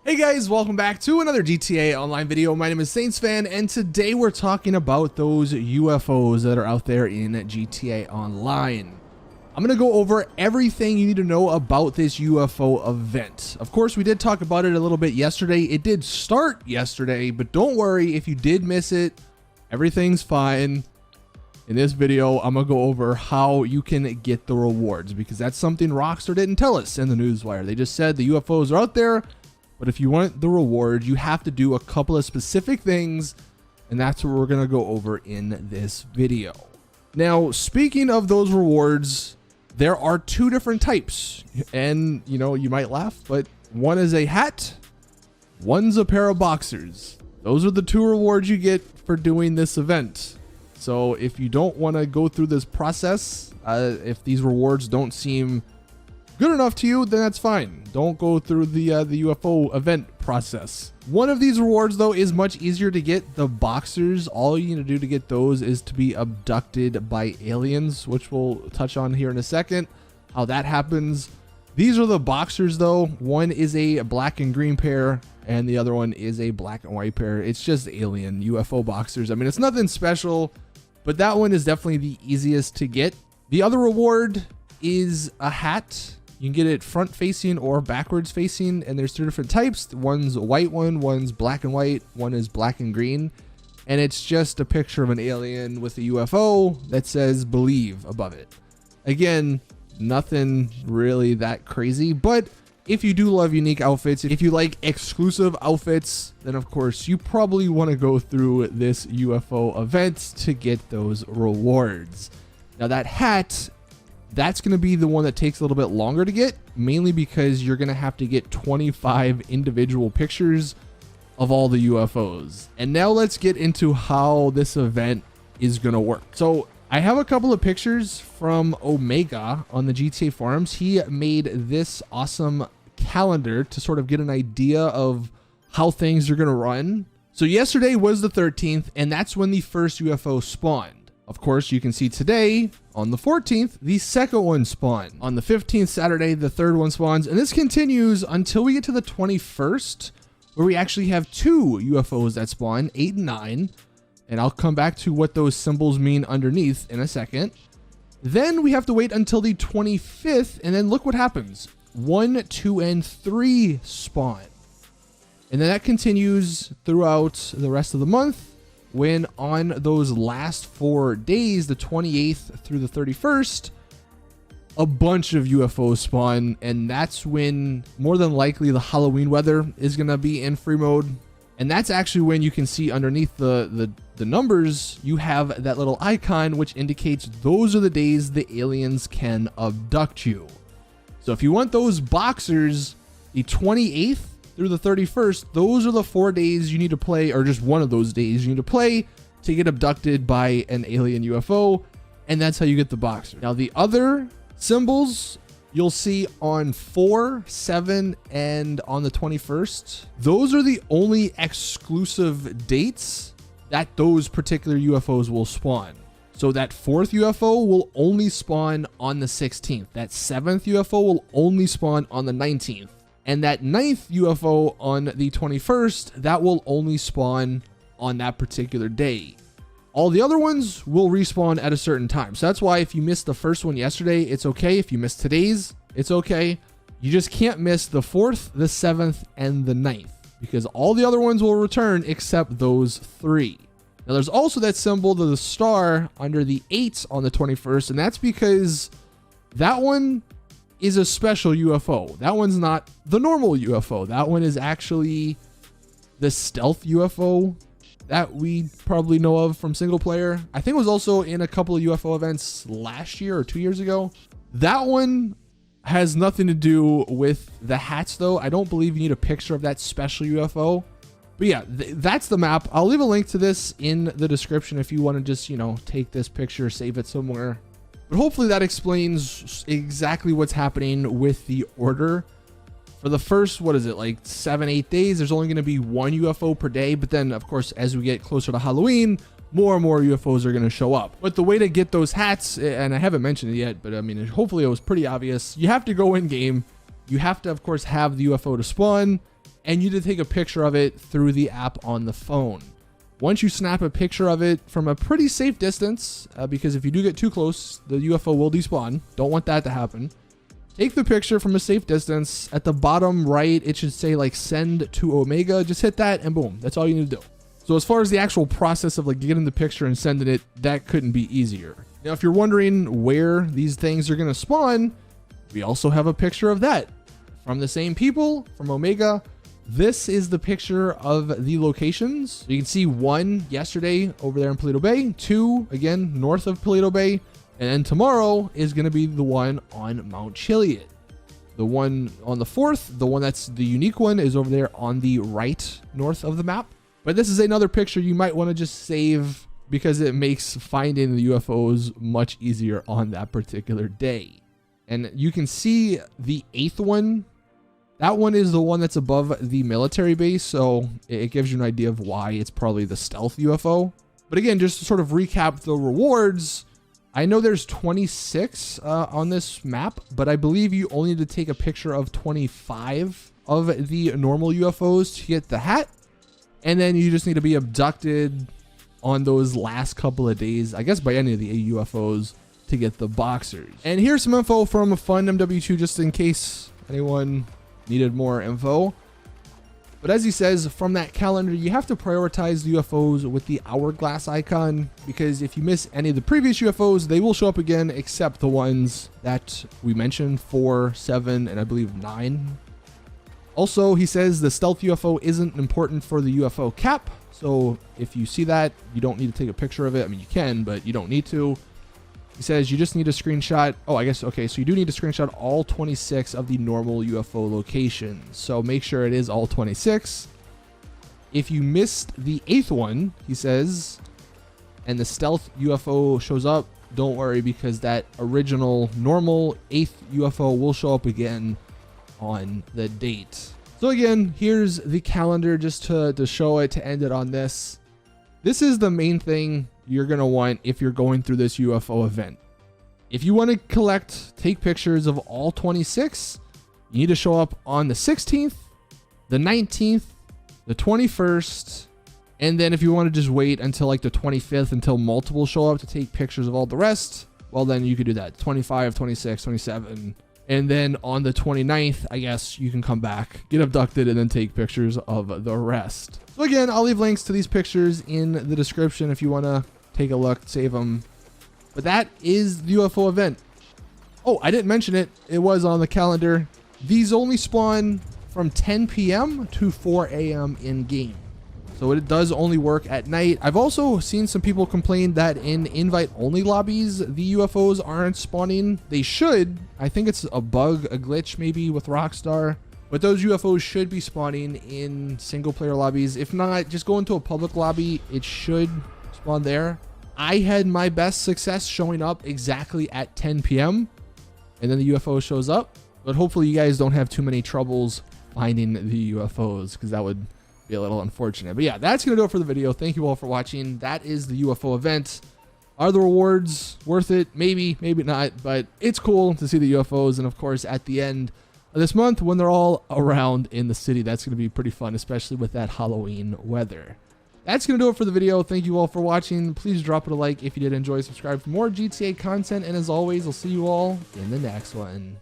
Hey guys, welcome back to another GTA Online video. My name is Saintsfan, and today we're talking about those UFOs that are out there in GTA Online. I'm going to go over everything you need to know about this UFO event. Of course, we did talk about it a little bit yesterday. It did start yesterday, but don't worry if you did miss it. Everything's fine. In this video, I'm going to go over how you can get the rewards, because that's something Rockstar didn't tell us in the newswire. They just said the UFOs are out there. But if you want the reward, you have to do a couple of specific things, and that's what we're going to go over in this video. Now, speaking of those rewards, there are two different types. And, you know, you might laugh, but one is a hat, one's a pair of boxers. Those are the two rewards you get for doing this event. So if you don't want to go through this process, if these rewards don't seem good enough to you, then that's fine. Don't go through the UFO event process. One of these rewards, though, is much easier to get. The boxers, all you need to do to get those is to be abducted by aliens, which we'll touch on here in a second, how that happens. These are the boxers, though. One is a black and green pair, and the other one is a black and white pair. It's just alien UFO boxers. I mean, it's nothing special, but that one is definitely the easiest to get. The other reward is a hat. You can get it front facing or backwards facing, and there's two different types. One's a white one, one's black and white, one is black and green. And it's just a picture of an alien with a UFO that says believe above it. Again, nothing really that crazy, but if you do love unique outfits, if you like exclusive outfits, then of course you probably want to go through this UFO event to get those rewards. Now that hat, that's going to be the one that takes a little bit longer to get, mainly because you're going to have to get 25 individual pictures of all the UFOs. And now let's get into how this event is going to work. So I have a couple of pictures from Omega on the GTA forums. He made this awesome calendar to sort of get an idea of how things are going to run. So yesterday was the 13th, and that's when the first UFO spawned. Of course, you can see today, on the 14th, the second one spawned. On the 15th, Saturday, the third one spawns. And this continues until we get to the 21st, where we actually have two UFOs that spawn, 8 and 9. And I'll come back to what those symbols mean underneath in a second. Then we have to wait until the 25th, and then look what happens. 1, 2, and 3 spawn. And then that continues throughout the rest of the month, when on those last 4 days, the 28th through the 31st, a bunch of UFOs spawn, and that's when more than likely the Halloween weather is going to be in free mode. And that's actually when you can see underneath the numbers, you have that little icon which indicates those are the days the aliens can abduct you. So if you want those boxers, the 28th through the 31st, those are the 4 days you need to play, or just one of those days you need to play to get abducted by an alien UFO, and that's how you get the boxer. Now the other symbols you'll see on 4, 7, and on the 21st. Those are the only exclusive dates that those particular UFOs will spawn. So that 4th UFO will only spawn on the 16th. That 7th UFO will only spawn on the 19th. And that 9th UFO on the 21st, that will only spawn on that particular day. All the other ones will respawn at a certain time. So that's why if you missed the first one yesterday, it's okay. If you missed today's, it's okay. You just can't miss the 4th, the 7th, and the 9th, because all the other ones will return except those 3. Now there's also that symbol of the star under the 8 on the 21st, and that's because that one is a special UFO. That one's not the normal UFO. That one is actually the stealth UFO that we probably know of from single player. I think it was also in a couple of UFO events last year or 2 years ago. That one has nothing to do with the hats, though. I don't believe you need a picture of that special UFO. But yeah, that's the map. I'll leave a link to this in the description if you want to just, you know, take this picture, save it somewhere. But hopefully that explains exactly what's happening with the order. For the first, what is it, like 7-8 days, there's only going to be one UFO per day. But then, of course, as we get closer to Halloween, more and more UFOs are going to show up. But the way to get those hats, and I haven't mentioned it yet, but I mean, hopefully it was pretty obvious. You have to go in game. You have to, of course, have the UFO to spawn. and you need to take a picture of it through the app on the phone. Once you snap a picture of it from a pretty safe distance, because if you do get too close, the UFO will despawn. Don't want that to happen. Take the picture from a safe distance. At the bottom right, it should say like send to Omega. Just hit that and boom, that's all you need to do. So as far as the actual process of like getting the picture and sending it, that couldn't be easier. Now, if you're wondering where these things are going to spawn, we also have a picture of that from the same people from Omega. This is the picture of the locations. You can see 1 yesterday over there in Paleto Bay, 2 again north of Paleto Bay, and then tomorrow is going to be the one on Mount Chiliad. The one on the 4th, the one that's the unique one, is over there on the right north of the map. But this is another picture you might want to just save because it makes finding the UFOs much easier on that particular day. And you can see the 8th one. That one is the one that's above the military base, so it gives you an idea of why it's probably the stealth UFO. But again, just to sort of recap the rewards, I know there's 26 on this map, but I believe you only need to take a picture of 25 of the normal UFOs to get the hat. And then you just need to be abducted on those last couple of days, I guess by any of the UFOs, to get the boxers. And here's some info from Fun MW2 just in case anyone needed more info. But as he says, from that calendar, you have to prioritize the UFOs with the hourglass icon, because if you miss any of the previous UFOs, they will show up again, except the ones that we mentioned, 4, 7, and I believe 9. Also, he says the stealth UFO isn't important for the UFO cap. So if you see that, you don't need to take a picture of it. I mean, you can, but you don't need to. He says you just need to screenshot. Oh, I guess, okay. So you do need to screenshot all 26 of the normal UFO locations. So make sure it is all 26. If you missed the 8th one, he says, and the stealth UFO shows up, don't worry, because that original normal 8th UFO will show up again on the date. So again, here's the calendar just to show it, to end it on this. This is the main thing you're going to want if you're going through this UFO event. If you want to take pictures of all 26, you need to show up on the 16th, the 19th, the 21st, and then if you want to just wait until like the 25th until multiple show up to take pictures of all the rest, well then you could do that. 25, 26, 27. And then on the 29th, I guess you can come back, get abducted, and then take pictures of the rest. So again, I'll leave links to these pictures in the description if you want to take a look, save them. But that is the UFO event. Oh, I didn't mention it. It was on the calendar. These only spawn from 10 p.m. to 4 a.m. in game. So it does only work at night. I've also seen some people complain that in invite-only lobbies, the UFOs aren't spawning. They should. I think it's a bug, a glitch maybe with Rockstar. But those UFOs should be spawning in single-player lobbies. If not, just go into a public lobby. It should spawn there. I had my best success showing up exactly at 10 p.m. and then the UFO shows up. But hopefully you guys don't have too many troubles finding the UFOs, because that would be a little unfortunate. But yeah, that's going to do it for the video. Thank you all for watching. That is the UFO event. Are the rewards worth it? Maybe, maybe not, but it's cool to see the UFOs. And of course, at the end of this month, when they're all around in the city, that's going to be pretty fun, especially with that Halloween weather. That's going to do it for the video. Thank you all for watching. Please drop it a like if you did enjoy. Subscribe for more GTA content. And as always, I'll see you all in the next one.